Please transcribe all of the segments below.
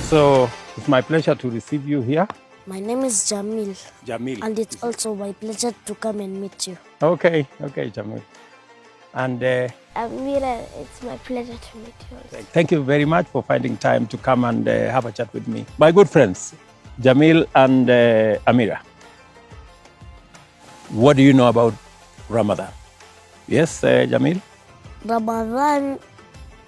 So it's my pleasure to receive you here. My name is Jamil. Jamil. And it's also my pleasure to come and meet you. Okay, Jamil. And Amira, it's my pleasure to meet you. thank you very much for finding time to come and have a chat with me. My good friends, Jamil and Amira, what do you know about Ramadan? Yes, Jamil? Ramadan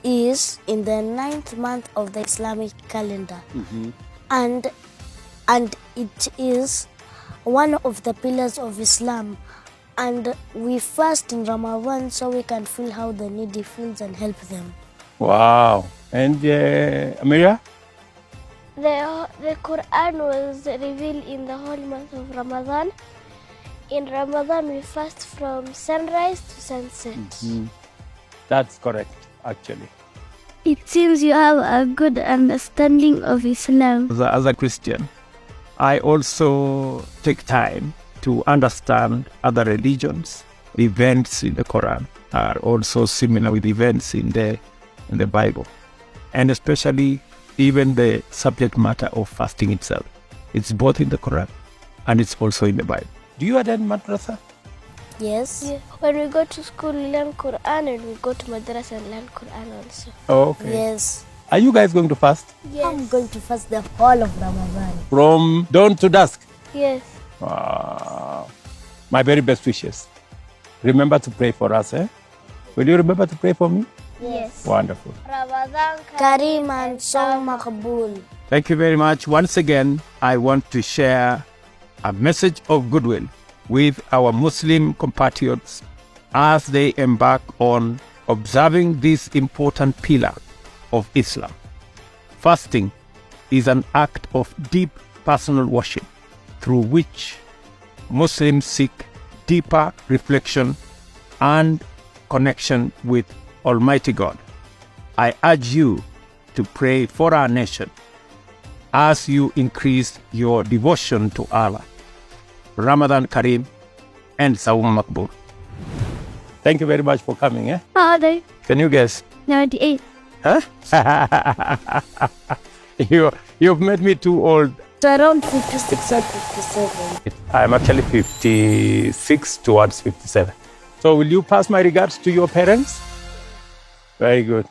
is in the 9th month of the Islamic calendar. Mm-hmm. And it is one of the pillars of Islam. And we fast in Ramadan so we can feel how the needy feels and help them. Wow. And Amira? The Quran was revealed in the whole month of Ramadan. In Ramadan, we fast from sunrise to sunset. Mm-hmm. That's correct, actually. It seems you have a good understanding of Islam. As a Christian, I also take time to understand other religions. Events in the Quran are also similar with events in the Bible. And especially even the subject matter of fasting itself. It's both in the Quran and it's also in the Bible. Do you attend madrasa? Yes. Yeah. When we go to school, we learn Quran, and we go to madrasa and learn Quran also. Okay. Yes. Are you guys going to fast? Yes. I'm going to fast the whole of Ramadan. From dawn to dusk? Yes. Wow. My very best wishes. Remember to pray for us, eh? Will you remember to pray for me? Yes. Wonderful. Ramadan Kareem and so Maqbool. Thank you very much. Once again, I want to share a message of goodwill with our Muslim compatriots as they embark on observing this important pillar of Islam. Fasting is an act of deep personal worship through which Muslims seek deeper reflection and connection with Almighty God. I urge you to pray for our nation as you increase your devotion to Allah. Ramadan Kareem and Sawm Makbul. Thank you very much for coming. How old are you? Can you guess? 98. Huh? You've made me too old. It's around 56 or 57. I'm actually 56 towards 57. So will you pass my regards to your parents? Very good.